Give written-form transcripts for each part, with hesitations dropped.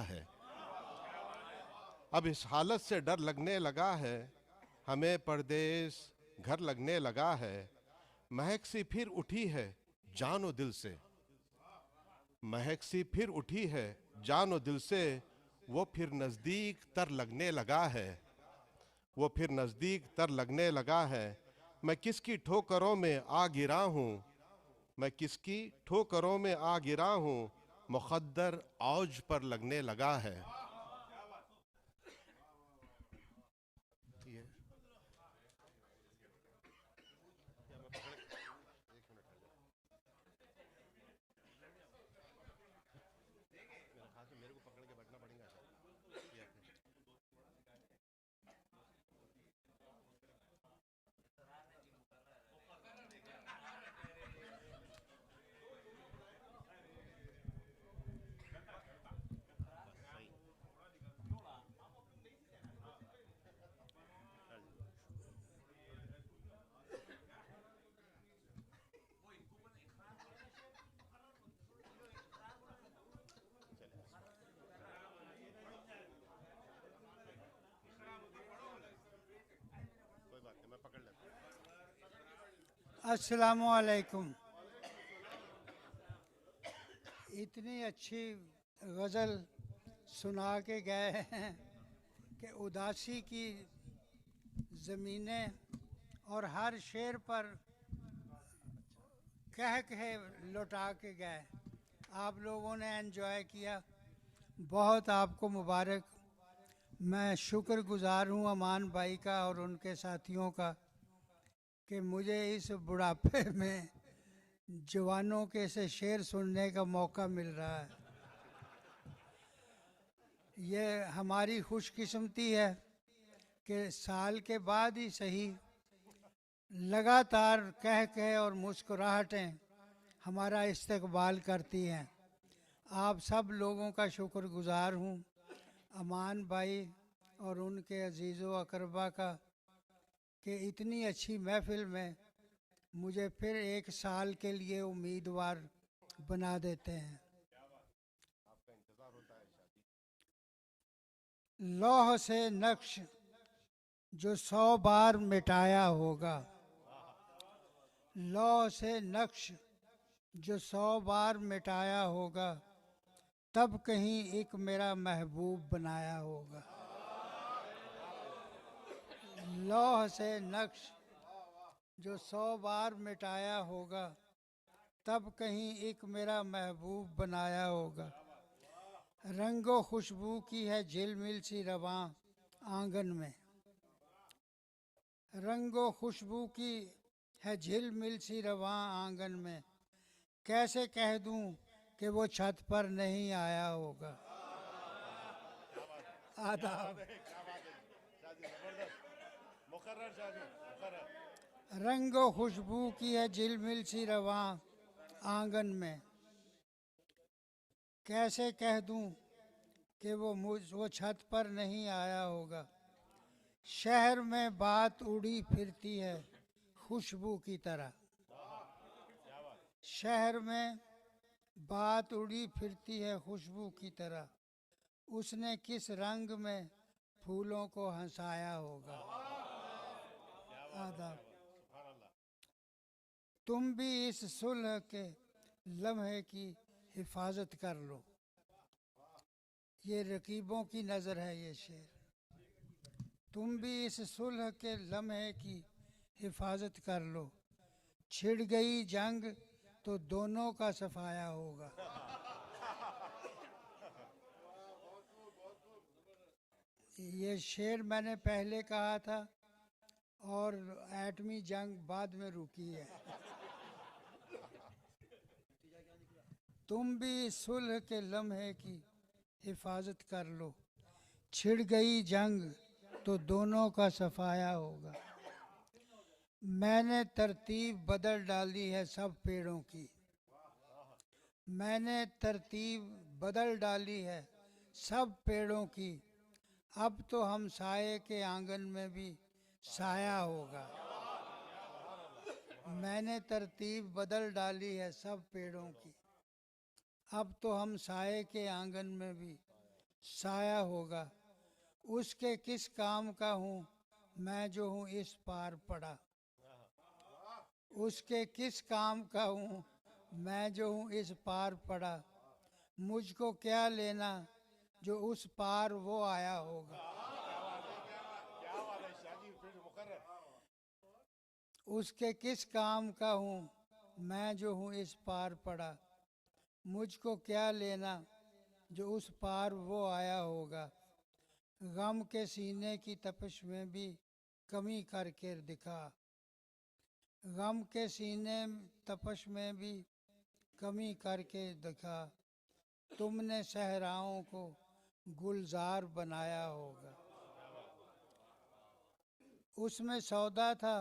है। अब इस हालत से डर लगने लगा है, हमें परदेस घर लगने लगा है। महक सी फिर उठी है जानो दिल से, महक सी फिर उठी है जानो दिल से। वो फिर नजदीक तर लगने लगा है, वो फिर नजदीक तर लगने लगा है। मैं किसकी ठोकरों में आ गिरा हूँ, मैं किसकी ठोकरों में आ गिरा हूँ। मुक़द्दर औज पर लगने लगा है। अस्सलामुअलैकुम। इतनी अच्छी गज़ल सुना के गए हैं कि उदासी की ज़मीनें और हर शेर पर कह कहे लौटा के गए। आप लोगों ने एंजॉय किया, बहुत आपको मुबारक। मैं शुक्रगुज़ार हूँ अमान भाई का और उनके साथियों का कि मुझे इस बुढ़ापे में जवानों के से शेर सुनने का मौका मिल रहा है। ये हमारी खुशकिस्मती है कि साल के बाद ही सही लगातार कह कह और मुस्कुराहटें हमारा इस्तकबाल करती हैं। आप सब लोगों का शुक्रगुज़ार हूँ, अमान भाई और उनके अजीज़ो अकरबा का, कि इतनी अच्छी महफ़िल में मुझे फिर एक साल के लिए उम्मीदवार बना देते हैं। लौह से नक्श जो 100 बार मिटाया होगा, लौह से नक्श जो 100 बार मिटाया होगा, तब कहीं एक मेरा महबूब बनाया होगा। लौह से नक्श जो 100 बार मिटाया होगा, तब कहीं एक मेरा महबूब बनाया होगा। रंगो खुशबू की है झिलमिल सी रवां आंगन में, रंगो खुशबू की है झिलमिल सी रवां आंगन में। कैसे कह दूं कि वो छत पर नहीं आया होगा। आदाब। रंगो खुशबू की है झिलमिल सी रवां आंगन में, कैसे कह दूं कि वो छत पर नहीं आया होगा। शहर में बात उड़ी फिरती है खुशबू की तरह, शहर में बात उड़ी फिरती है खुशबू की तरह। उसने किस रंग में फूलों को हंसाया होगा। आदाब। तुम भी इस सुलह के लम्हे की हिफाजत कर लो। ये रकीबों की नज़र है ये शेर। तुम भी इस सुलह के लम्हे की हिफाजत कर लो। छिड़ गई जंग तो दोनों का सफाया होगा। ये शेर मैंने पहले कहा था और एटमी जंग बाद में रुकी है। तुम भी इस सुलह के लम्हे की हिफाजत कर लो। छिड़ गई जंग तो दोनों का सफाया होगा। मैंने तरतीब बदल डाली है सब पेड़ों की, मैंने तरतीब बदल डाली है सब पेड़ों की। अब तो हम साये के आंगन में भी साया होगा। मैंने तरतीब बदल डाली है सब पेड़ों की, अब तो हम साये के आंगन में भी साया होगा। उसके किस काम का हूँ मैं जो हूँ इस पार पड़ा। उसके किस काम का हूँ मैं जो हूँ इस पार पड़ा। मुझको क्या लेना जो उस पार वो आया होगा। उसके किस काम का हूँ मैं जो हूँ इस पार पड़ा। मुझको क्या लेना जो उस पार वो आया होगा। गम के सीने की तपिश में भी कमी करके दिखा। गम के सीने तपश में भी कमी करके दिखा। तुमने सहराओं को गुलजार बनाया होगा। उसमें सौदा था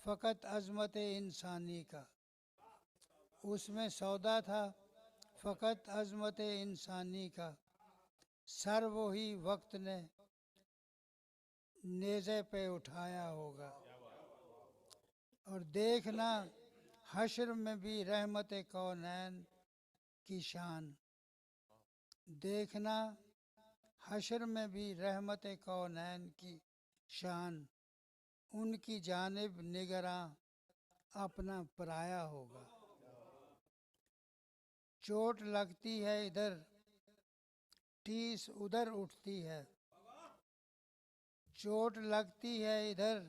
फ़कत अज़मत इंसानी का। उसमें सौदा था फ़कत अज़मत इंसानी का। सर वो ही वक्त ने नेज़े पे उठाया होगा। और देखना हश्र में भी रहमत कौनैन की शान। देखना हश्र में भी रहमत कौनैन की शान। उनकी जानिब निगरां अपना पराया होगा। चोट लगती है इधर टीस उधर उठती है। चोट लगती है इधर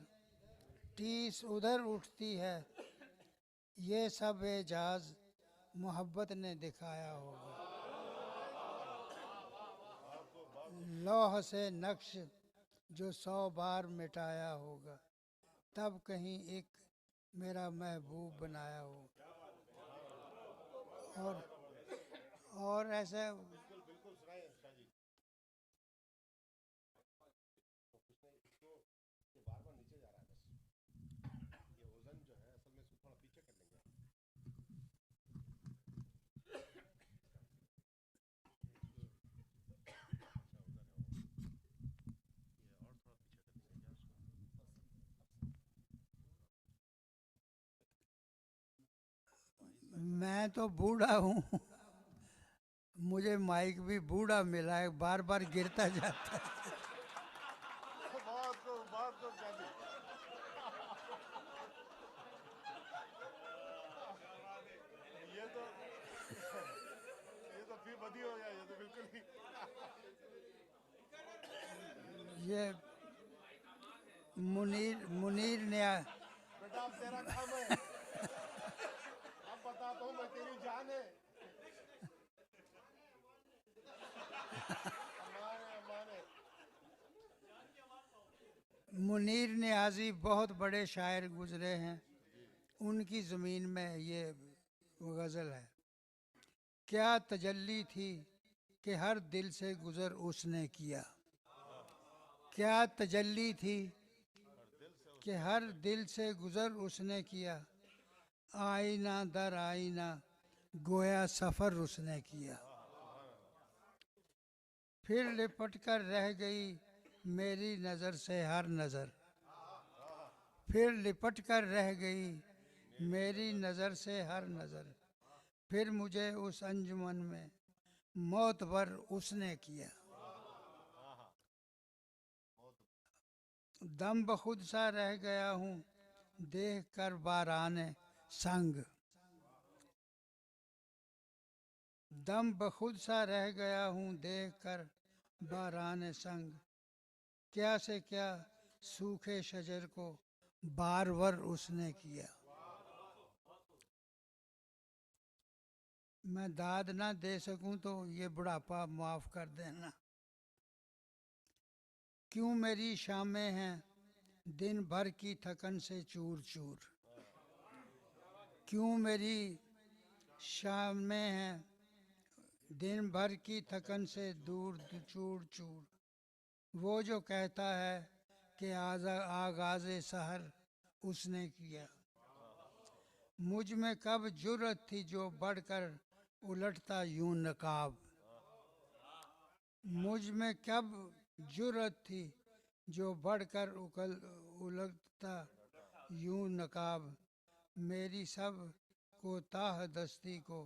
टीस उधर उठती है। ये सब एजाज मोहब्बत ने दिखाया होगा। लौह से नक्श जो 100 बार मिटाया होगा तब कहीं एक मेरा महबूब बनाया हो। और ऐसे मैं तो बूढ़ा हूँ। मुझे माइक भी बूढ़ा मिला है, बार बार गिरता जाता है। ये मुनीर मुनीर ने बेटा अब तेरा काम है। अब बताता हूँ मैं, तेरी जान है। मुनीर नियाज़ी बहुत बड़े शायर गुजरे हैं। उनकी ज़मीन में ये गज़ल है। क्या तजल्ली थी कि हर दिल से गुज़र उसने किया। क्या तजल्ली थी कि हर दिल से गुज़र उसने किया। आईना दर आईना गोया सफ़र उसने किया। फिर लिपट कर रह गई मेरी नज़र से हर नज़र। फिर लिपट कर रह गई मेरी नज़र से हर नज़र। फिर मुझे उस अंजुमन में मोतबर उसने किया। दम बखुद सा रह गया हूँ देख कर बाराने संग। दम बखुद सा रह गया हूँ देख कर बाराने संग। क्या से क्या सूखे शजर को बारवर उसने किया। मैं दाद ना दे सकूं तो ये बुढ़ापा माफ़ कर देना। क्यों मेरी शामें हैं दिन भर की थकन से चूर चूर। क्यों मेरी शामें हैं दिन भर की थकन से दूर चूर चूर। वो जो कहता है कि आगाज़ सहर उसने किया। मुझ में कब जुर्रत थी जो बढ़कर उलटता यूं नकाब। मुझ में कब जुर्रत थी जो बढ़कर उलटता यूं नकाब। मेरी सब कोताह दस्ती को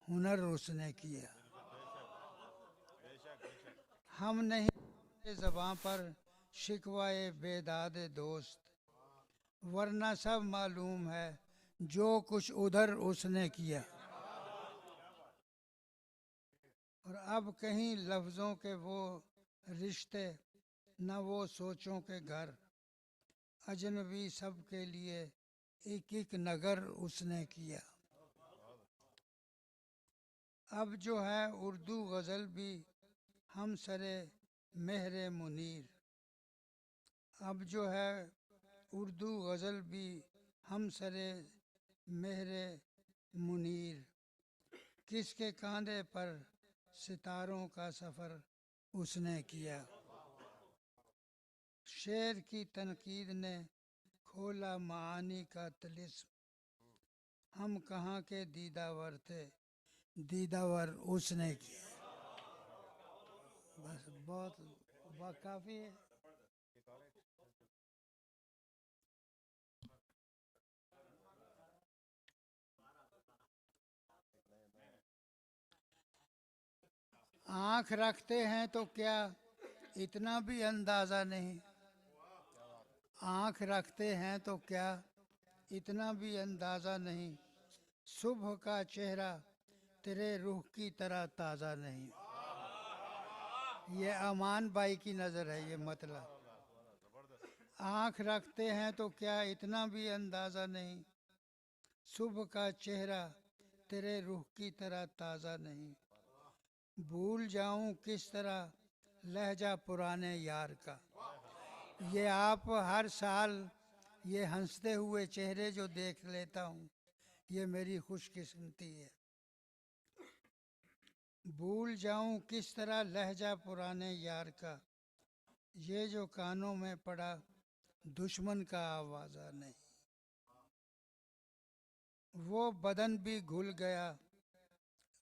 हुनर उसने किया। हम नहीं ज़बां पर शिकवाए बेदाद दोस्त, वरना सब मालूम है जो कुछ उधर उसने किया। और अब कहीं लफ्ज़ों के वो रिश्ते, न वो सोचों के घर, अजनबी सब के लिए एक एक नगर उसने किया। अब जो है उर्दू गज़ल भी हम सरे मेहरे मुनीर, अब जो है उर्दू गज़ल भी हम सरे मेहरे मुनीर, किसके कांधे पर सितारों का सफ़र उसने किया। शेर की तनकीद ने खोला मानी का तिलिस्म, हम कहाँ के दीदावर थे, दीदावर उसने किया। बस बहुत काफ़ी है। आँख रखते हैं तो क्या इतना भी अंदाज़ा नहीं, आँख रखते हैं तो क्या इतना भी अंदाज़ा नहीं, सुबह का चेहरा तेरे रूह की तरह ताज़ा नहीं। ये अमान भाई की नज़र है ये मतलब। आँख रखते हैं तो क्या इतना भी अंदाज़ा नहीं, सुबह का चेहरा तेरे रूह की तरह ताज़ा नहीं। भूल जाऊं किस तरह लहजा पुराने यार का, ये आप हर साल ये हंसते हुए चेहरे जो देख लेता हूँ, ये मेरी खुशकिस्मती है। भूल जाऊं किस तरह लहजा पुराने यार का, ये जो कानों में पड़ा दुश्मन का आवाज़ा नहीं। वो बदन भी घुल गया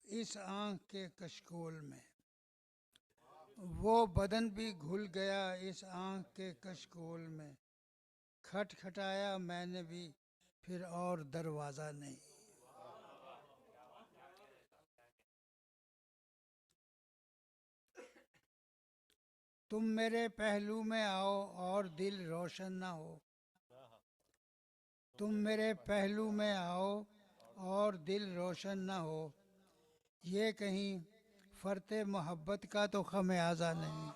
इस आँख के कशकोल में, वो बदन भी घुल गया इस आँख के कशकोल में, खटखटाया मैंने भी फिर और दरवाज़ा नहीं। तुम मेरे पहलू में आओ और दिल रोशन ना हो, तुम मेरे पहलू में आओ और दिल रोशन ना हो, ये कहीं फरते मोहब्बत का तो खमियाजा नहीं।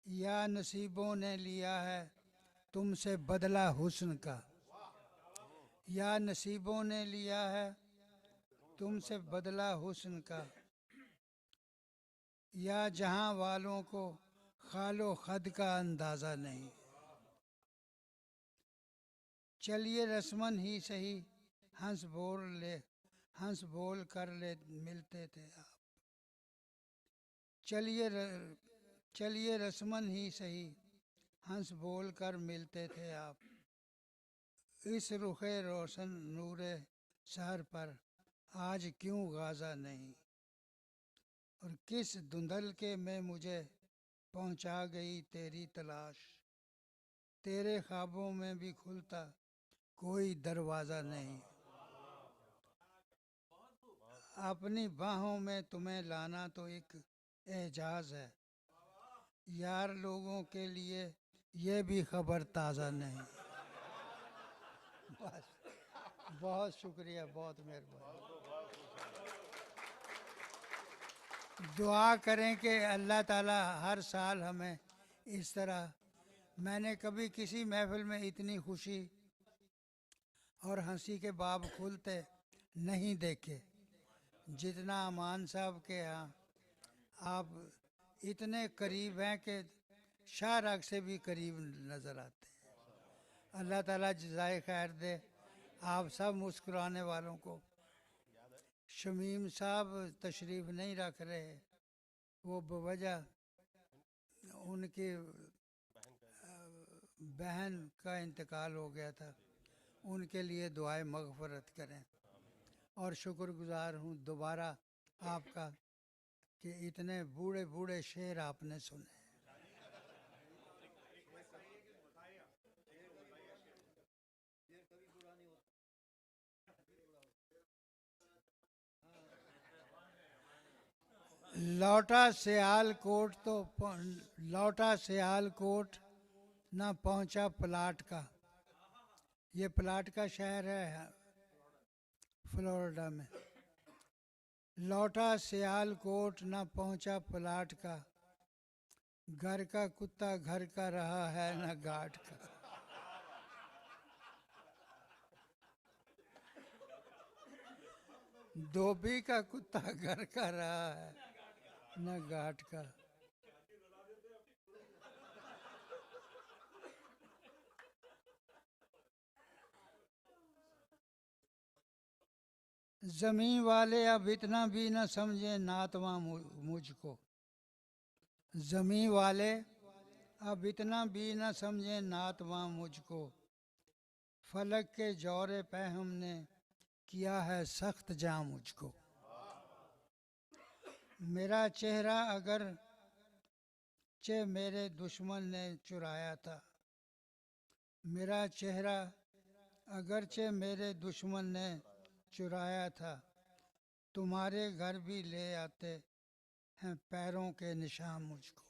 या नसीबों ने लिया है तुमसे बदला हुस्न का, या नसीबों ने लिया है तुमसे बदला हुस्न का, या जहां वालों को खालो खद का अंदाज़ा नहीं। चलिए रस्मन ही सही हंस बोल कर ले मिलते थे आप, चलिए चलिए रस्मन ही सही हंस बोल कर मिलते थे आप, इस रुखे रोशन नूरे शहर पर आज क्यों गाजा नहीं। और किस धुंधल के में मुझे पहुंचा गई तेरी तलाश, तेरे ख्वाबों में भी खुलता कोई दरवाज़ा नहीं। अपनी बाहों में तुम्हें लाना तो एक एजाज़ है, यार लोगों के लिए ये भी खबर ताज़ा नहीं। बस बहुत शुक्रिया, बहुत मेहरबानी। दुआ करें कि अल्लाह ताला हर साल हमें इस तरह, मैंने कभी किसी महफिल में इतनी खुशी और हंसी के बाब खुलते नहीं देखे जितना अमान साहब के यहाँ। आप इतने करीब हैं कि शाहराग से भी करीब नज़र आते हैं। अल्लाह ताला जज़ाए खैर दे आप सब मुस्कुराने वालों को। शमीम साहब तशरीफ़ नहीं रख रहे, वो बवजह उनकी बहन का इंतकाल हो गया था, उनके लिए दुआए मग़फ़रत करें। और शुक्रगुज़ार हूँ दोबारा आपका कि इतने बूढ़े बूढ़े शेर आपने सुने। लौटा सियालकोट तो लौटा सियालकोट ना पहुंचा प्लाट का। ये प्लाट का शहर है फ्लोरिडा में। लौटा सियालकोट ना पहुंचा प्लाट का, घर का कुत्ता घर का रहा है ना घाट का। धोबी का कुत्ता घर का रहा है न घाट का। जमीन वाले अब इतना भी न समझे नातवा मुझको। जमीन वाले अब इतना भी न समझे नातवा मुझको। फलक के जौरे पे हमने किया है सख्त जाम मुझको। मेरा चेहरा अगर चे मेरे दुश्मन ने चुराया था। मेरा चेहरा अगरचे मेरे दुश्मन ने चुराया था, तुम्हारे घर भी ले आते हैं पैरों के निशान मुझको।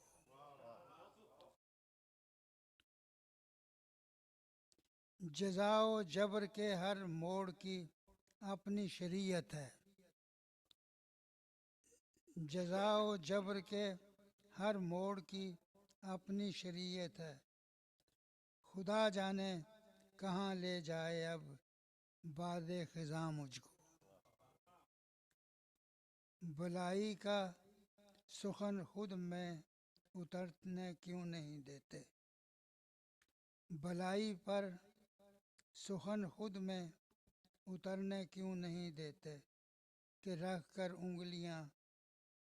जज़ाओ जबर के हर मोड़ की अपनी शरीयत है। जज़ाओ जबर के हर मोड़ की अपनी शरीयत है। खुदा जाने कहाँ ले जाए अब बादे ख़िज़ां मुझको। भलाई का सुखन खुद में उतरने क्यों नहीं देते। भलाई पर सुखन खुद में उतरने क्यों नहीं देते, कि रख कर उंगलियां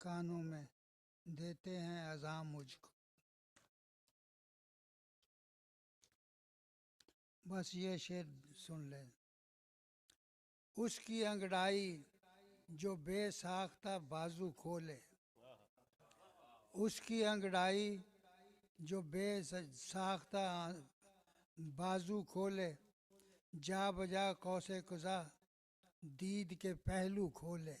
कानों में देते हैं अज़ां मुझको। बस ये शेर सुन लें। उसकी अंगड़ाई जो बेसाख्ता बाजू खोले। उसकी अंगड़ाई जो बेसाख्ता बाजू खोले। जा बजा कौसे कुजा दीद के पहलू खोले।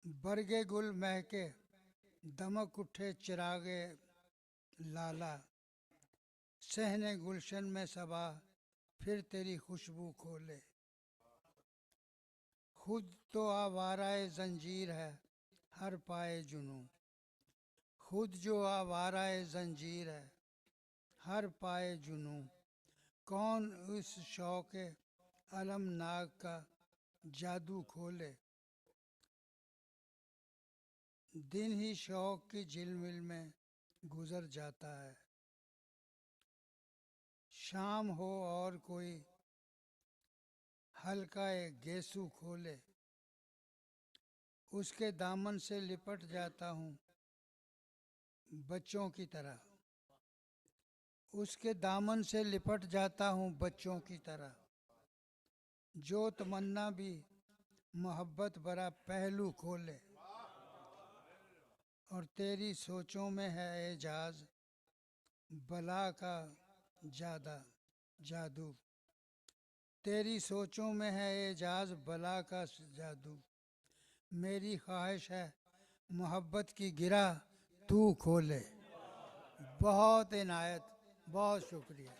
बरगे गुल महके दमक उठे चिरागे लाला। सहने गुलशन में सबा फिर तेरी खुशबू खोले। खुद तो आवाराए जंजीर है हर पाए जुनू। खुद जो आवाराए जंजीर है हर पाए जुनू। कौन उस शौक़ अलमनाक का जादू खोले। दिन ही शौक़ की झिलमिल में गुजर जाता है। शाम हो और कोई हल्का एक गेसू खोले। उसके दामन से लिपट जाता हूँ बच्चों की तरह। उसके दामन से लिपट जाता हूँ बच्चों की तरह। जो तमन्ना भी मोहब्बत भरा पहलू खोले। और तेरी सोचों में है एजाज बला का ज्यादा जादू। तेरी सोचों में है एजाज बला का जादू। मेरी ख्वाहिश है मोहब्बत की गिरा तू खोले। बहुत इनायत, बहुत शुक्रिया।